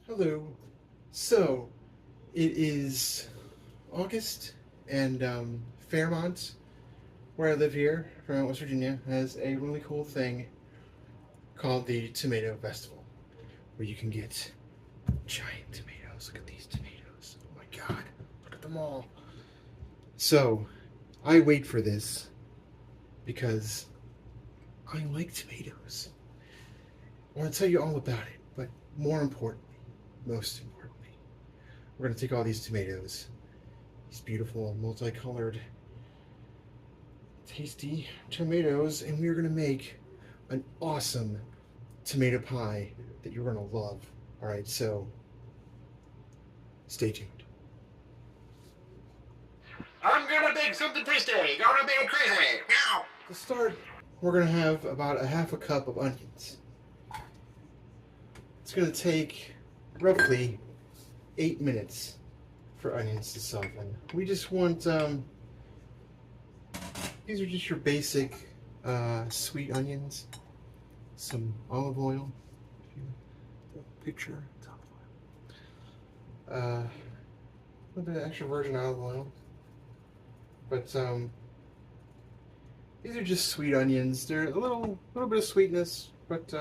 Hello. So, it is August, and Fairmont, where I live here, Fairmont, West Virginia, has a really cool thing called the Tomato Festival, where you can get giant tomatoes. Look at these tomatoes. Oh my god, look at them all. So, I wait for this because I like tomatoes. I want to tell you all about it, but more importantly, most importantly, we're going to take all these tomatoes, these beautiful, multicolored, tasty tomatoes, and we're going to make an awesome tomato pie that you're going to love. All right, so stay tuned. I'm gonna make something tasty. Gonna be crazy. Meow. To start, we're going to have about a half a cup of onions. It's going to take roughly 8 minutes for onions to soften. We just want, these are just your basic sweet onions. Some olive oil, if you picture, it's olive oil. A little bit of extra virgin olive oil. But these are just sweet onions. They're a little bit of sweetness, but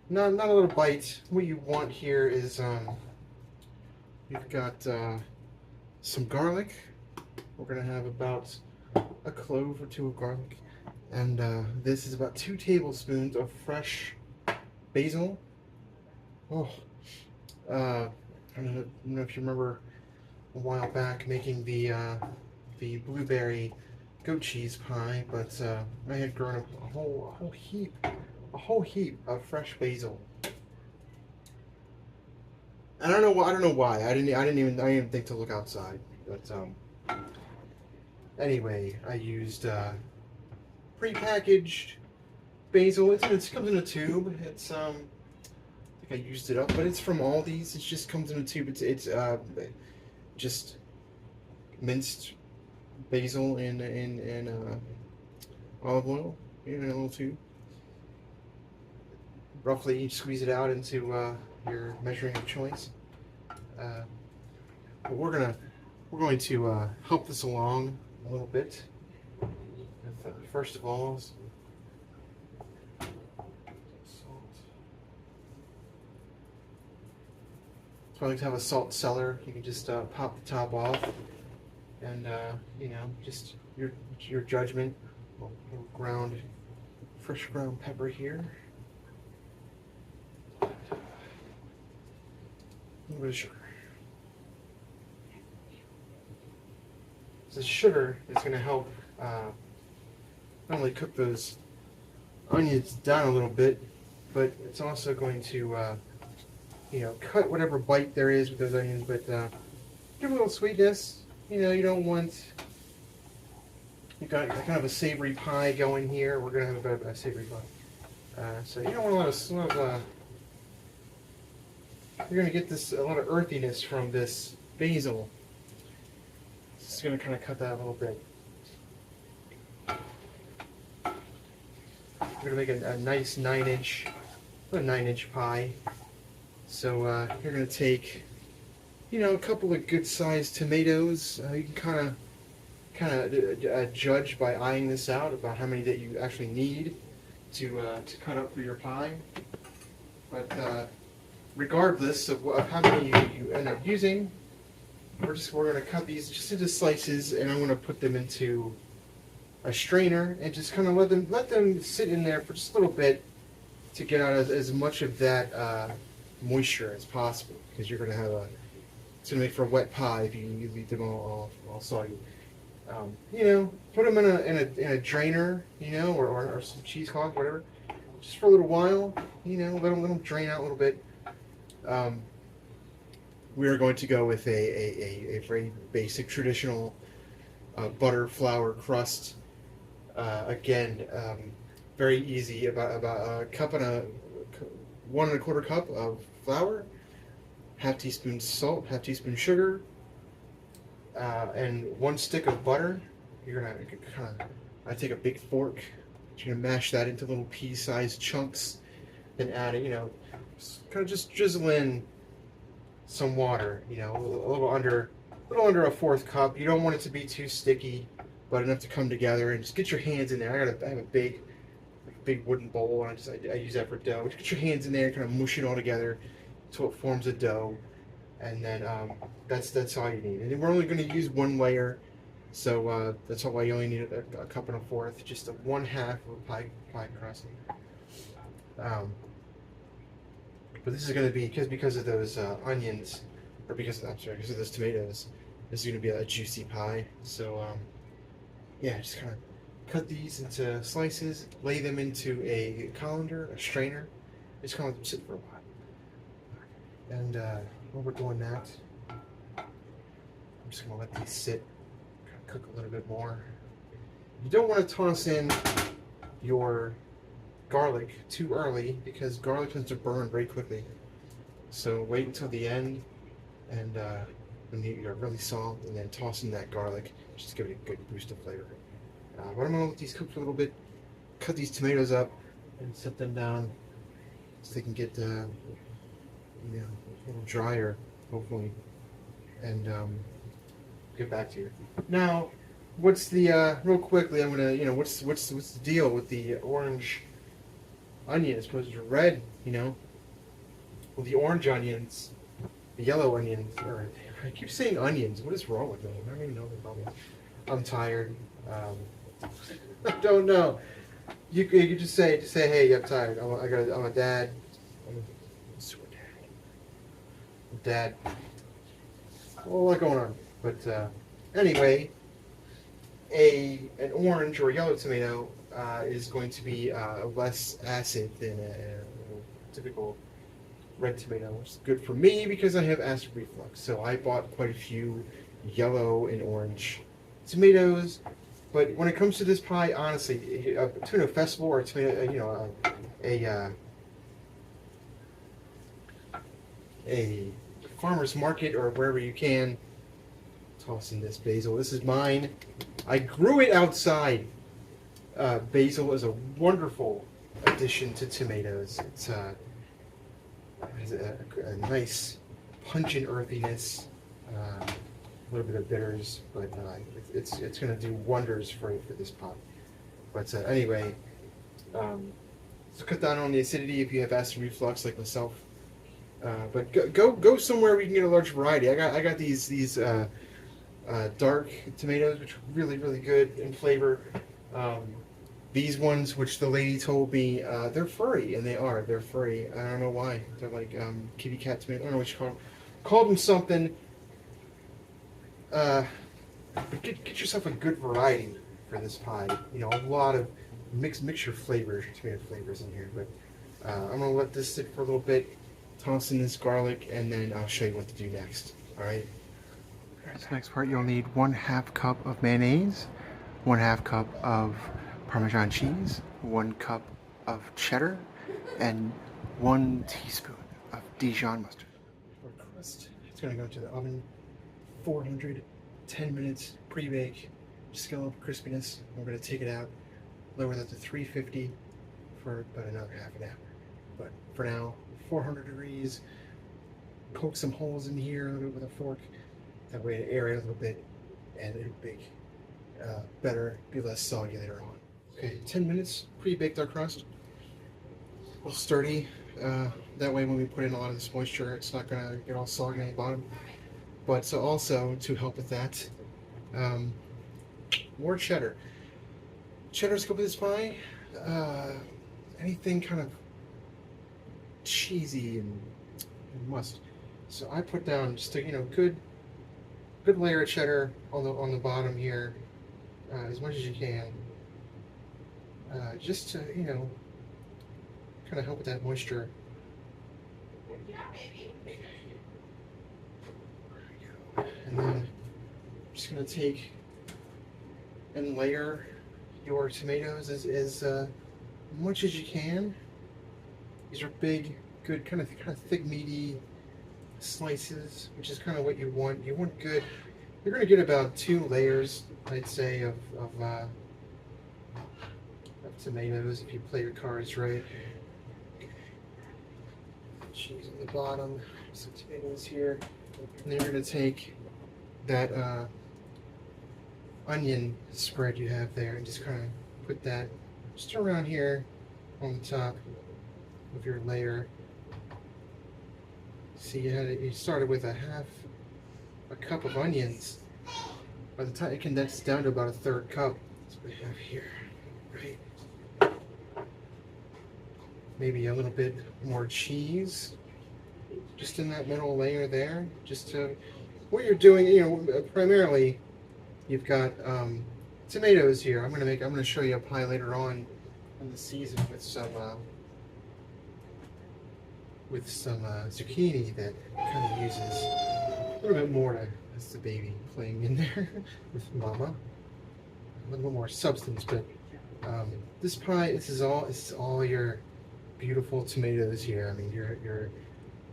not a little bite. What you want here is you've got some garlic. We're gonna have about a clove or two of garlic, and this is about 2 tablespoons of fresh basil. Oh, I don't know if you remember a while back making the blueberry goat cheese pie, but I had grown up a whole heap of fresh basil. And I don't know why. I didn't even think to look outside. But anyway, I used pre-packaged basil. It comes in a tube. It's I think I used it up, but it's from Aldi's. It just comes in a tube. It's just minced basil in olive oil in a little tube. Roughly, you squeeze it out into your measuring of choice. But we're going to help this along a little bit. First of all, salt. So I like to have a salt cellar. You can just pop the top off, and you know, just your judgment. A little fresh ground pepper here. A little bit of sugar. So the sugar is going to help not only cook those onions down a little bit, but it's also going to you know, cut whatever bite there is with those onions, but give a little sweetness. You know, you don't want, you've got kind of a savory pie going here. We're going to have a bit of a savory pie. So you don't want a lot of you're going to get a lot of earthiness from this basil. It's going to kind of cut that a little bit. We're going to make a nice 9-inch pie. So you're going to take, you know, a couple of good-sized tomatoes. You can kind of judge by eyeing this out about how many that you actually need to cut up for your pie. But regardless of how many you end up using, we're going to cut these just into slices, and I'm going to put them into a strainer and just kind of let them sit in there for just a little bit to get out as much of that moisture as possible, because you're going to have it's going to make for a wet pie if you leave them all soggy. You know, put them in a drainer, you know, or some cheesecloth, whatever, just for a little while. You know, let them drain out a little bit. We are going to go with a very basic traditional butter flour crust. Again, very easy. About a cup and 1 1/4 cup of flour, half teaspoon salt, half teaspoon sugar, and 1 stick of butter. You're gonna kind of, I take a big fork You're gonna mash that into little pea-sized chunks, then add it, kind of just drizzle in some water, a little under a fourth cup. You don't want it to be too sticky, but enough to come together. And just get your hands in there. I have a big wooden bowl, and I use that for dough. Just get your hands in there, kind of mush it all together until it forms a dough, and then that's all you need. And we're only going to use one layer, so that's why you only need a cup and a fourth, just a 1/2 of a pie crust. But this is going to be because of those onions, or because of those tomatoes. This is going to be a juicy pie. So yeah, just kind of cut these into slices, lay them into a colander, a strainer. Just kind of let them sit for a while. And while we're doing that, I'm just going to let these sit, kind of cook a little bit more. You don't want to toss in your garlic too early because garlic tends to burn very quickly. So wait until the end, and when you're really soft, and then toss in that garlic just to give it a good boost of flavor. But I'm going to let these cook for a little bit, cut these tomatoes up, and set them down so they can get a little drier, hopefully, and get back to you. Now, what's the real quickly? I'm gonna what's the deal with the orange onion? It's supposed to be red, Well, the orange onions, the yellow onions, or I keep saying onions. What is wrong with me? I don't even know what the problem is. I'm tired. I don't know. You could just say, hey, I'm tired. I'm a dad. I'm a super dad. A lot going on. But anyway, an orange or a yellow tomato is going to be less acid than a typical red tomato, which is good for me because I have acid reflux. So I bought quite a few yellow and orange tomatoes. But when it comes to this pie, honestly, a tomato festival or a tomato, a farmer's market or wherever you can, toss in this basil. This is mine. I grew it outside. Basil is a wonderful addition to tomatoes. It's has a nice pungent earthiness, a little bit of bitters, but it's going to do wonders for this pot. But anyway, so cut down on the acidity if you have acid reflux like myself. But go somewhere where you can get a large variety. I got these dark tomatoes, which are really good in flavor. These ones, which the lady told me, they're furry, and they're furry. I don't know why. They're like kitty cat tomato. I don't know what you call them. Called them something. But get yourself a good variety for this pie. A lot of mixture flavors, tomato flavors in here. But I'm gonna let this sit for a little bit. Toss in this garlic, and then I'll show you what to do next. All right. So next part, you'll need 1/2 cup of mayonnaise, 1/2 cup of Parmesan cheese, 1 cup of cheddar, and 1 teaspoon of Dijon mustard. For crust, it's going to go into the oven, 400, 10 minutes, pre-bake, scale up crispiness. We're going to take it out, lower that to 350 for about another half an hour. But for now, 400 degrees, poke some holes in here with a fork. That way to aerate a little bit, and it'll bake better, be less soggy later on. Okay, 10 minutes, pre-baked our crust. A little sturdy. That way when we put in a lot of this moisture, it's not going to get all soggy on the bottom. But so also, to help with that, more cheddar. Cheddar's good with this pie. Anything kind of cheesy and must. So I put down just a good layer of cheddar on the bottom here, as much as you can, just to kind of help with that moisture. And then I'm just gonna take and layer your tomatoes as much as you can. These are big, good, kind of thick, meaty slices, which is kind of what you want. You want good. You're going to get about 2 layers, I'd say, of of tomatoes if you play your cards right. Cheese on the bottom, some tomatoes here. And then you're going to take that onion spread you have there and just kind of put that just around here on the top of your layer. See, you started with a cup of onions. By the time it condensed down to about a third cup, that's what we have here, right? Maybe a little bit more cheese, just in that middle layer there. Just to, what you're doing, you know, primarily, you've got tomatoes here. I'm gonna show you a pie later on in the season with some zucchini that kind of uses a little bit more to. That's the baby playing in there with Mama. A little more substance, but this pie, this is all your beautiful tomatoes here. I mean, you're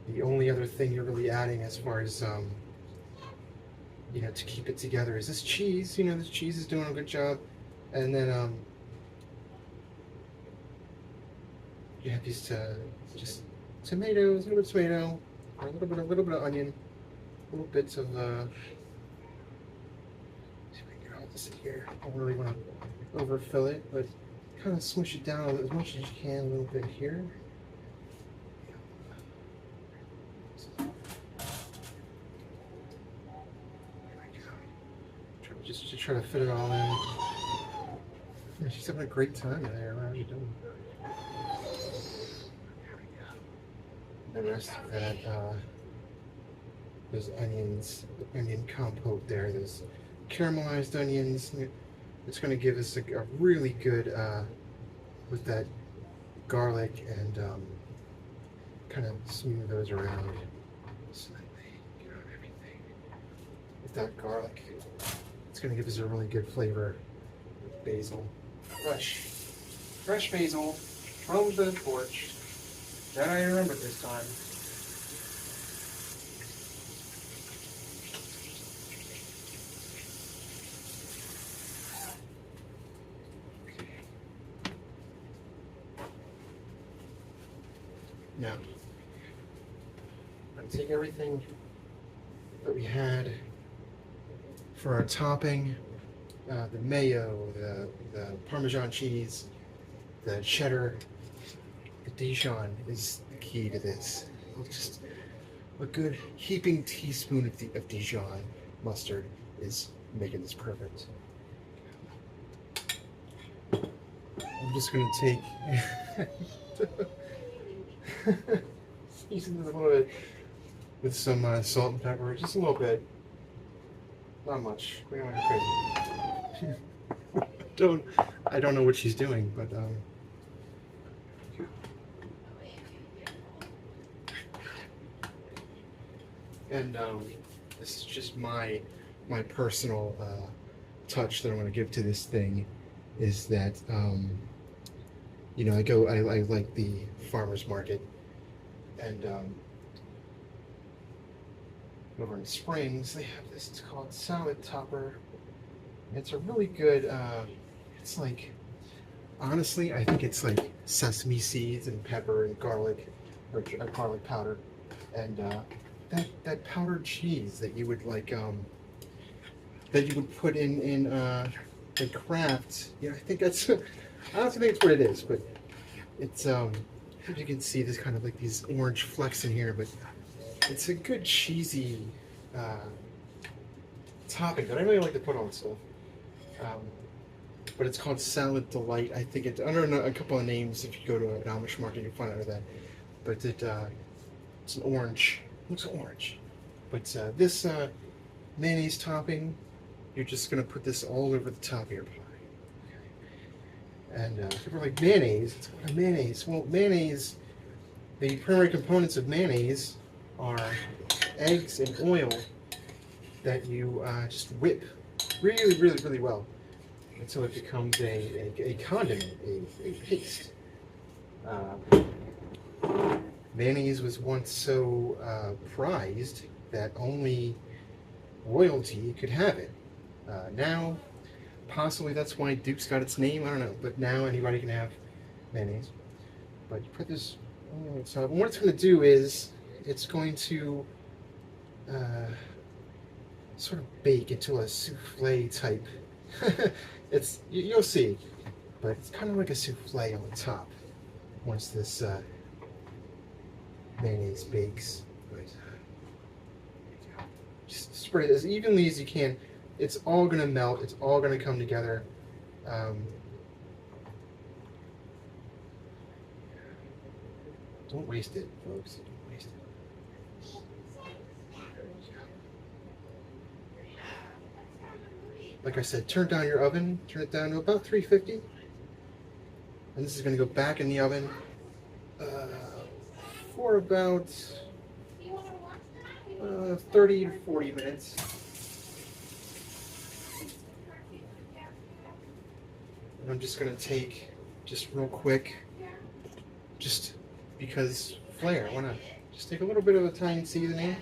the only other thing you're really adding as far as you know, to keep it together is this cheese. You know, this cheese is doing a good job, and then you have these just tomatoes, a little bit of tomato, or a little bit of onion. Little bits of, see if I can get all this in here. I don't really want to overfill it, but kind of smush it down as much as you can, a little bit here. Just to try to fit it all in. She's having a great time there. How are you doing? The rest of that, those onions, the onion compote there, those caramelized onions. It's going to give us a really good, with that garlic and kind of smooth those around slightly, get on everything. With that garlic, it's going to give us a really good flavor with basil. Fresh basil from the porch. That I remember this time. Now, I'm going to take everything that we had for our topping, the mayo, the Parmesan cheese, the cheddar, the Dijon is the key to this. Just a good heaping teaspoon of Dijon mustard is making this perfect. I'm just going to take season it a little bit with some salt and pepper, just a little bit, not much. We don't go crazy. I don't know what she's doing, but and this is just my personal touch that I want to give to this thing, is that you know, I like the farmer's market, and over in Springs they have this. It's called salad topper. It's a really good. It's like, honestly, I think it's like sesame seeds and pepper and garlic, or garlic powder, and that powdered cheese that you would like that you would put in the Kraft. Yeah, I think that's. I don't think it's what it is, but it's if you can see, there's kind of like these orange flecks in here, but it's a good cheesy topping that I really like to put on stuff. But it's called Salad Delight. I think it's under a couple of names. If you go to an Amish market, you'll find out of that. But it's an orange. It looks orange. But this mayonnaise topping, you're just gonna put this all over the top of your pie. And people are like, mayonnaise? It's what a mayonnaise? Well, mayonnaise, the primary components of mayonnaise are eggs and oil that you just whip really, really, really well until it becomes a condiment, a paste. Mayonnaise was once so prized that only royalty could have it. Now, possibly that's why Duke's got its name. I don't know, but now anybody can have mayonnaise. But you put this on top. And what it's going to do is it's going to sort of bake into a souffle type. You'll see, but it's kind of like a souffle on the top once this mayonnaise bakes. But, just spread it as evenly as you can. It's all going to melt. It's all going to come together. Don't waste it, folks. Don't waste it. Like I said, turn down your oven. Turn it down to about 350. And this is going to go back in the oven for about 30 to 40 minutes. And I'm just going to take, just real quick, just because flair, why not? Just take a little bit of Italian seasoning,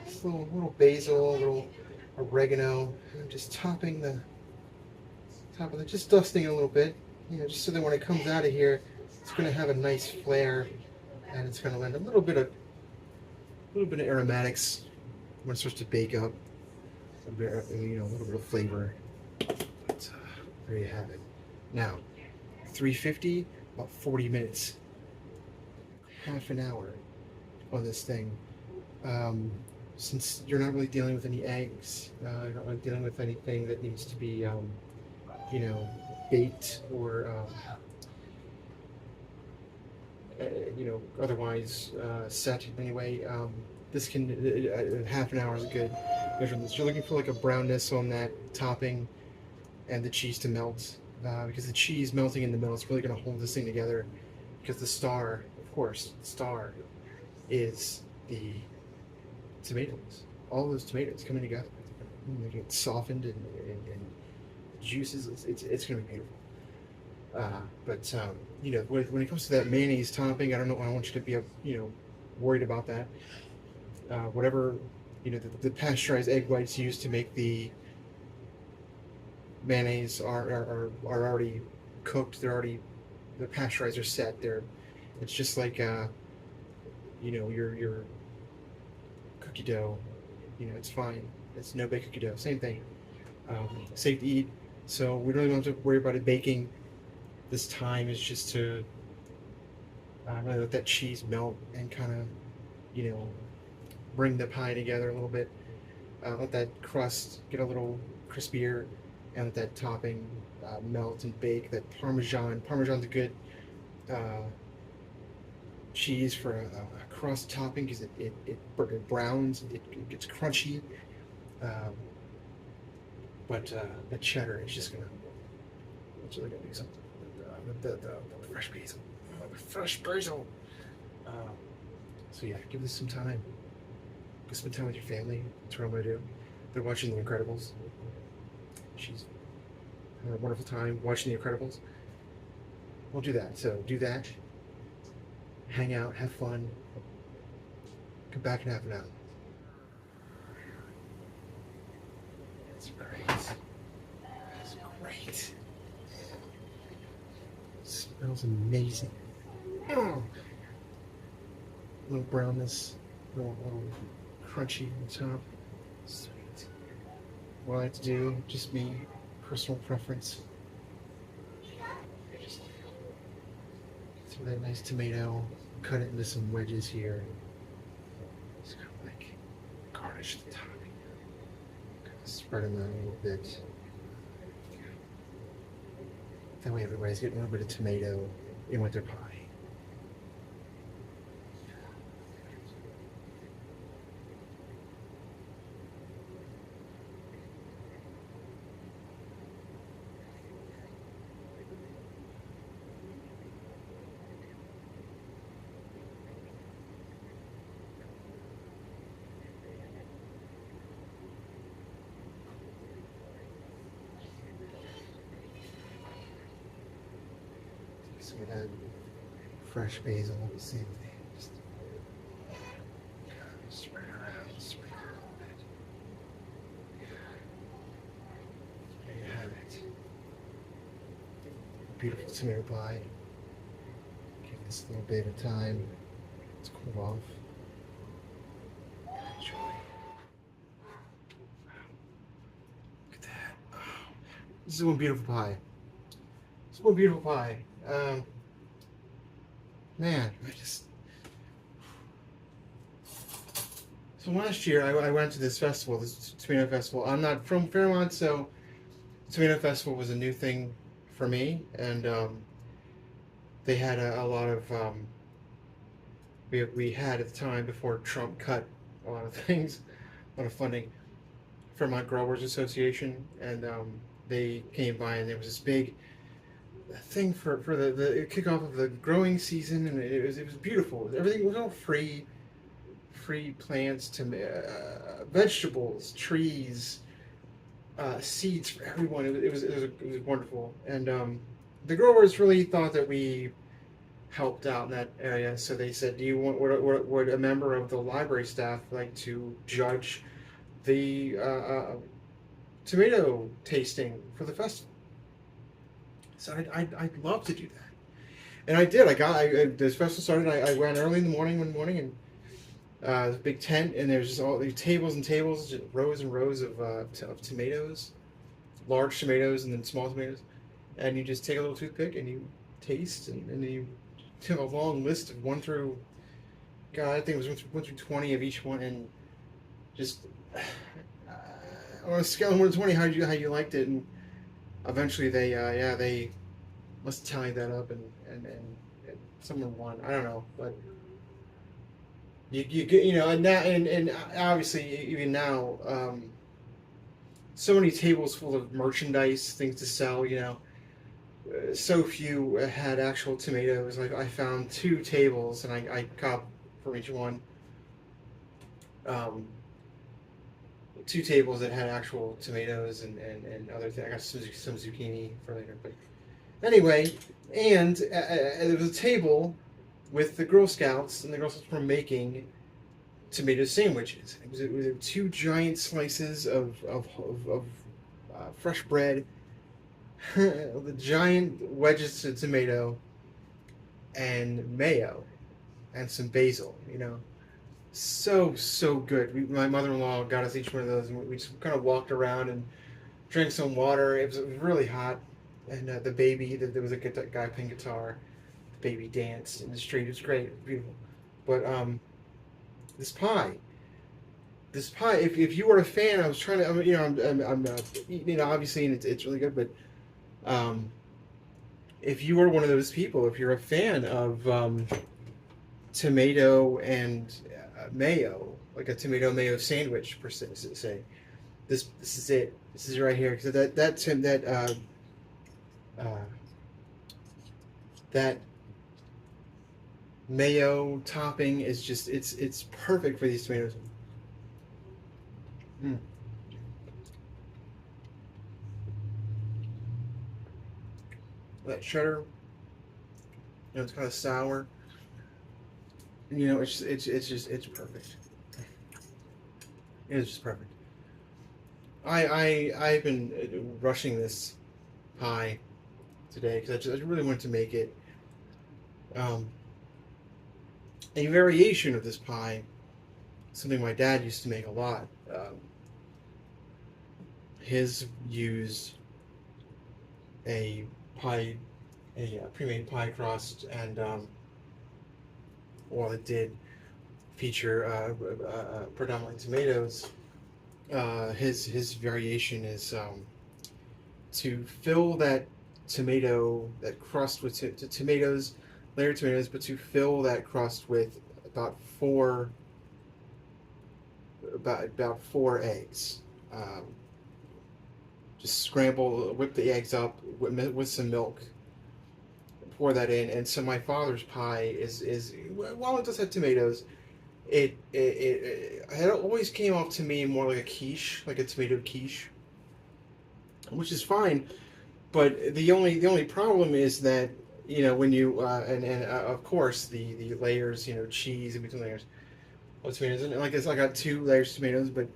just a little basil, a little oregano, and I'm just topping the top of it, just dusting it a little bit, just so that when it comes out of here, it's going to have a nice flair, and it's going to lend a little bit of aromatics when it starts to bake up, a little bit of flavor. But there you have it. Now, 350, about 40 minutes, half an hour on this thing. Since you're not really dealing with any eggs, you're not really dealing with anything that needs to be, baked or, otherwise set anyway. This can, half an hour is a good measurement. You're looking for like a brownness on that topping and the cheese to melt. Because the cheese melting in the middle is really going to hold this thing together. Because the star, of course, the star is the tomatoes. All those tomatoes coming together. They get softened and juices. It's going to be beautiful. When it comes to that mayonnaise topping, I don't know. I want you to be, worried about that. Whatever, the pasteurized egg whites used to make the mayonnaise are already cooked. The pasteurized are set. It's just like your cookie dough. It's fine. It's no bake cookie dough. Same thing. Safe to eat. So we don't even have to worry about it baking. This time is just to really let that cheese melt and kind of bring the pie together a little bit. Let that crust get a little crispier. And let that topping melt and bake. That Parmesan's a good cheese for a crust topping because it browns, it gets crunchy. But the cheddar is just it's really gonna do something. The fresh basil, So yeah, give this some time. Go spend time with your family. That's what I'm gonna do. They're watching The Incredibles. She's having a wonderful time watching The Incredibles. We'll do that. So do that. Hang out, have fun. Come back in half an hour. That's great. That's great. Smells amazing. A little brownness, a little crunchy on the top. Sweet. What I like to do, just me, personal preference. Just throw that nice tomato, cut it into some wedges here. Just kind of like garnish the topping. Kind of spread them out a little bit. That way everybody's getting a little bit of tomato in with their pie. So we had fresh basil, same thing. Just spread it around, spread it a little bit. There you have it. beautiful tomato pie. Give this a little bit of time. Let's cool off. Enjoy. Look at that. Oh, this is one beautiful pie. This is one beautiful pie. Man, I just. So last year I went to this festival, this tomato festival. I'm not from Fairmont, so the tomato festival was a new thing for me, and they had a lot of we had at the time before Trump cut a lot of things, a lot of funding. Fairmont Growers Association, and they came by, and there was this big thing for the kickoff of the growing season, and it was beautiful. Everything was all free plants to vegetables, trees, seeds for everyone. It was wonderful, and the growers really thought that we helped out in that area. So they said, "Do you want would a member of the library staff like to judge the tomato tasting for the festival?" So I'd love to do that, and I did. This festival started. I went early in the morning one morning, and this big tent, and there's just all these tables and tables, just rows and rows of tomatoes, large tomatoes and then small tomatoes, and you just take a little toothpick and you taste, and then you have a long list of 1 through, God, I think it was 1 through 20 of each one, and just on a scale of 1 to 20, how you liked it, and eventually they must tally that up, and someone won. I don't know, but you get, and now and obviously even now, so many tables full of merchandise, things to sell. So few had actual tomatoes. Like I found 2 tables, and I got from each one. 2 tables that had actual tomatoes and other things. I got some zucchini for later. But anyway, and there was a table with the Girl Scouts, and the Girl Scouts were making tomato sandwiches. It was 2 giant slices of fresh bread, the giant wedges of tomato, and mayo, and some basil. So good. My mother-in-law got us each one of those, and we just kind of walked around and drank some water. It was really hot, and the baby, there was a guy playing guitar. The baby danced in the street. It was great. It was beautiful. But this pie. If you were a fan, I was trying to. I'm obviously, and it's really good. But if you were one of those people, if you're a fan of tomato and mayo, like a tomato mayo sandwich per se, this is it. This is right here, because that mayo topping is just it's perfect for these tomatoes. That cheddar, it's kind of sour. It's perfect. It's just perfect. I've been rushing this pie today because I really wanted to make it. A variation of this pie, something my dad used to make a lot. His used a pre-made pie crust, and while it did feature predominantly tomatoes, his variation is to fill that crust with tomatoes, layered tomatoes, but to fill that crust with about four eggs. Just whip the eggs up with some milk, pour that in, and so my father's pie is while it does have tomatoes, it always came off to me more like a quiche, like a tomato quiche, which is fine, but the only problem is that when you of course the layers, cheese in between layers of tomatoes, and like I got 2 layers of tomatoes, but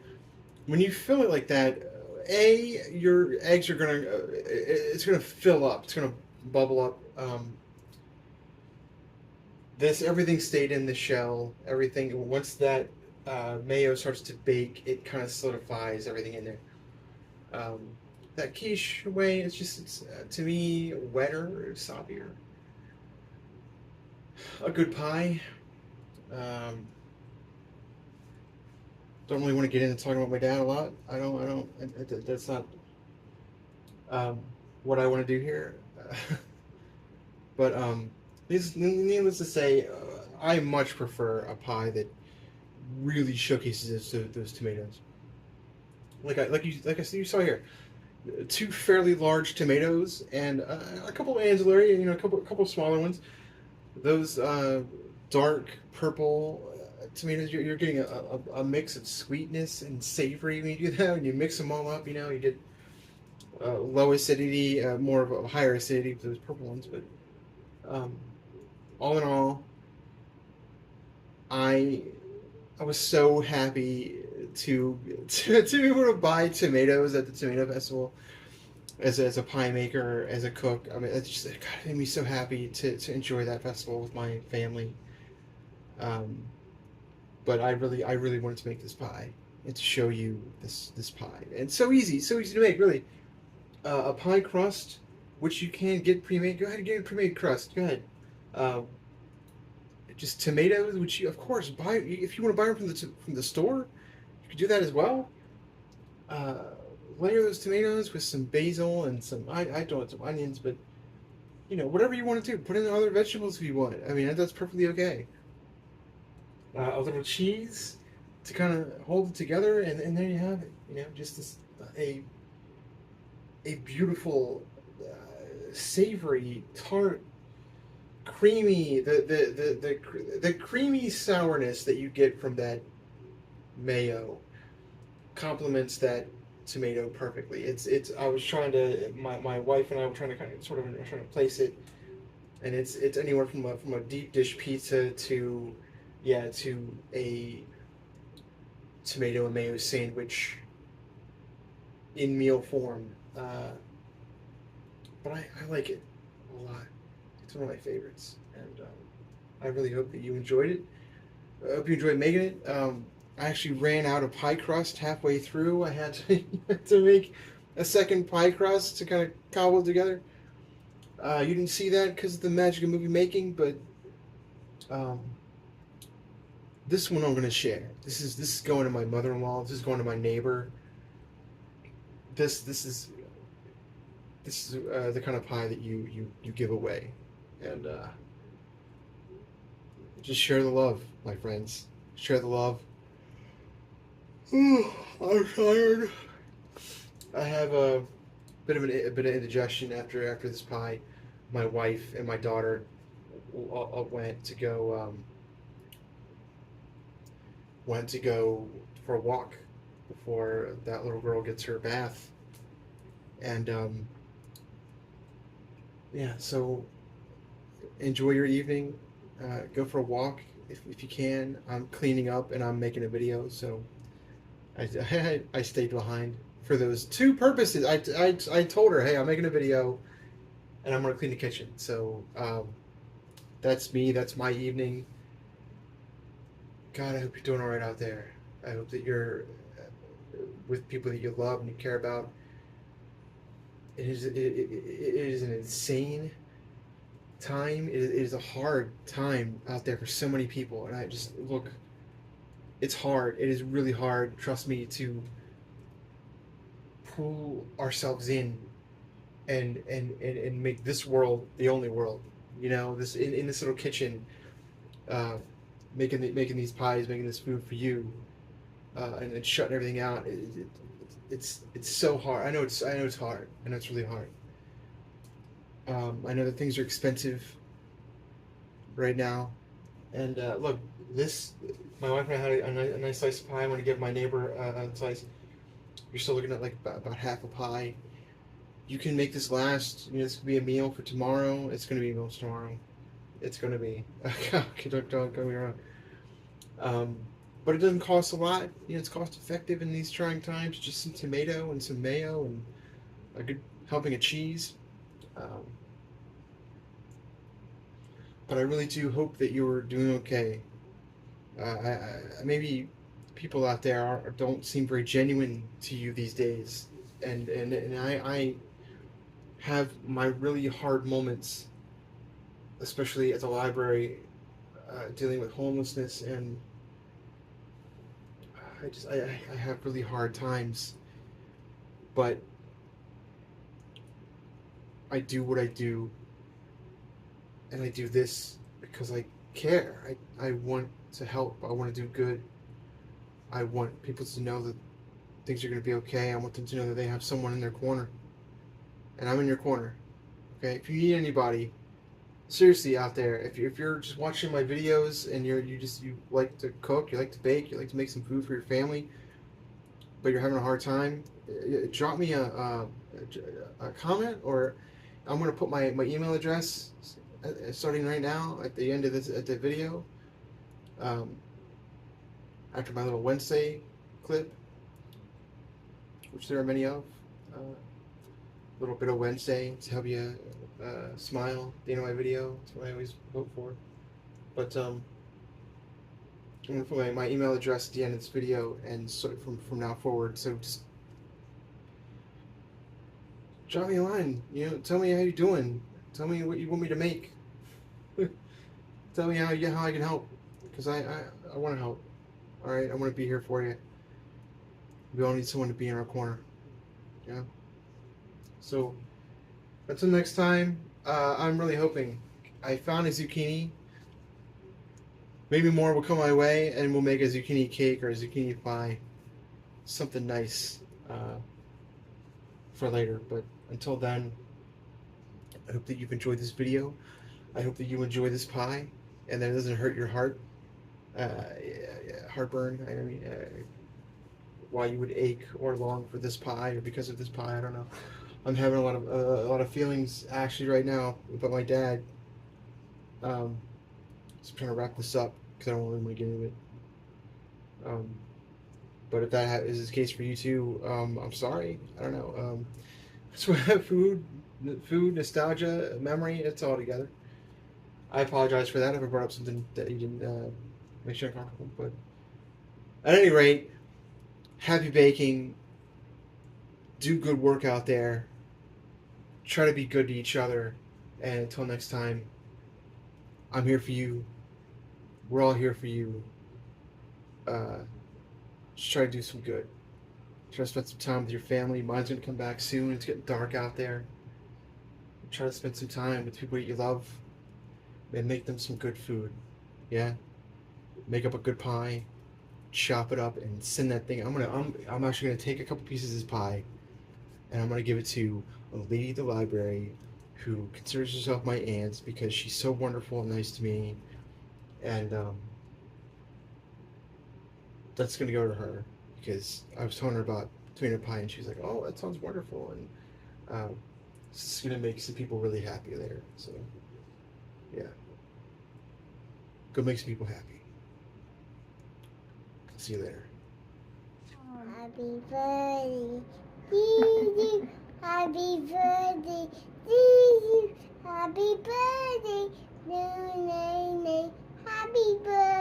when you fill it like that, your eggs are it's gonna fill up, it's gonna bubble up. This everything stayed in the shell. Everything once that mayo starts to bake, it kind of solidifies everything in there. Um, that quiche way, it's to me wetter, soppier. A good pie. Um, don't really want to get into talking about my dad a lot. I don't. That's not um, what I want to do here. But needless to say, I much prefer a pie that really showcases those tomatoes. Like you saw here, two fairly large tomatoes and a couple of ancillary, a couple smaller ones. Those dark purple tomatoes, you're getting a mix of sweetness and savory when you do that. When you mix them all up, you get low acidity, more of a higher acidity for those purple ones. But um, all in all, I I was so happy to be able to buy tomatoes at the tomato festival as a pie maker, as a cook. I mean, it made me so happy to enjoy that festival with my family. Um, but I really wanted to make this pie and to show you this pie. And so easy to make, really. A pie crust, which you can get pre-made. Go ahead and get a pre-made crust. Go ahead. Um, just tomatoes, which you of course buy if you want to buy them from the store. You can do that as well. Uh, Layer those tomatoes with some basil and I don't want some onions, but whatever you want to do. Put in other vegetables if you want. I mean, that's perfectly okay. A little cheese to kind of hold it together, and there you have it. Just this a beautiful, savory, tart, creamy, the creamy sourness that you get from that mayo complements that tomato perfectly. I was trying to my wife and I were trying to kind of trying to place it, and it's anywhere from a deep dish pizza to to a tomato and mayo sandwich in meal form. But I like it a lot. It's one of my favorites, and I really hope that you enjoyed it. I hope you enjoyed making it. I actually ran out of pie crust halfway through. I had to, to make a second pie crust to kind of cobble it together. You didn't see that because of the magic of movie making, but um, this one I'm going to share. This is going to my mother-in-law. This is going to my neighbor. This is the kind of pie that you give away, and just share the love, my friends. Share the love. I'm tired. I have a bit of indigestion after this pie. My wife and my daughter went to go for a walk before that little girl gets her bath, and so enjoy your evening. Go for a walk if you can. I'm cleaning up and I'm making a video, so I stayed behind for those two purposes. I told her, hey, I'm making a video and I'm going to clean the kitchen. So that's me. That's my evening. God, I hope you're doing all right out there. I hope that you're with people that you love and you care about. It is an insane time. It is a hard time out there for so many people, and I just look. It's hard. It is really hard. Trust me, to pull ourselves in and make this world the only world. This in this little kitchen, making these pies, making this food for you, and then shutting everything out. It's so hard. I know it's hard. I know it's really hard. I know that things are expensive right now, and look, my wife and I had a nice slice of pie. I'm going to give my neighbor a slice. You're still looking at like about half a pie. You can make this last. This could be a meal for tomorrow. It's going to be a meal for tomorrow. It's going to be. Don't get me wrong. But it doesn't cost a lot. It's cost effective in these trying times. Just some tomato and some mayo and a good helping of cheese. but I really do hope that you're doing okay. Maybe people out there don't seem very genuine to you these days, and I have my really hard moments, especially at the library, dealing with homelessness, and I have really hard times, but I do what I do, and I do this because I care. I want to help. I want to do good. I want people to know that things are going to be okay. I want them to know that they have someone in their corner, and I'm in your corner. Okay, if you need anybody, seriously out there, if you're just watching my videos and you like to cook, you like to bake, you like to make some food for your family, but you're having a hard time, drop me a comment, or I'm gonna put my email address starting right now at the end of the video, um, after my little Wednesday clip, which there are many of. Little bit of Wednesday to help you smile at the end of my video. That's what I always vote for. But I'm gonna put my email address at the end of this video, and so from now forward. So just drop me a line. Tell me how you're doing. Tell me what you want me to make. Tell me how I can help, because I want to help. All right, I want to be here for you. We all need someone to be in our corner. Yeah. So until next time, I'm really hoping. I found a zucchini. Maybe more will come my way, and we'll make a zucchini cake or a zucchini pie. Something nice for later. But until then, I hope that you've enjoyed this video. I hope that you enjoy this pie, and that it doesn't hurt your heart. Heartburn. I mean, why you would ache or long for this pie, or because of this pie. I don't know. I'm having a lot of feelings actually right now about my dad. So I'm trying to wrap this up because I don't really want to get into it. But if that is the case for you too, I'm sorry. I don't know. So food, nostalgia, memory, it's all together. I apologize for that if I brought up something that you didn't make you uncomfortable. But at any rate, happy baking. Do good work out there. Try to be good to each other. And until next time, I'm here for you. We're all here for you. Just try to do some good. Try to spend some time with your family. Mine's going to come back soon. It's getting dark out there. Try to spend some time with people that you love. And make them some good food. Yeah? Make up a good pie. Chop it up and send that thing. I'm actually going to take a couple pieces of this pie, and I'm going to give it to a lady at the library who considers herself my aunt because she's so wonderful and nice to me. And that's going to go to her because I was telling her about tomato pie, and she was like, oh, that sounds wonderful. And it's going to make some people really happy later. So, yeah. Go make some people happy. See you later. Happy birthday to you. Happy birthday to you. Happy birthday, no, no, no. Happy birthday.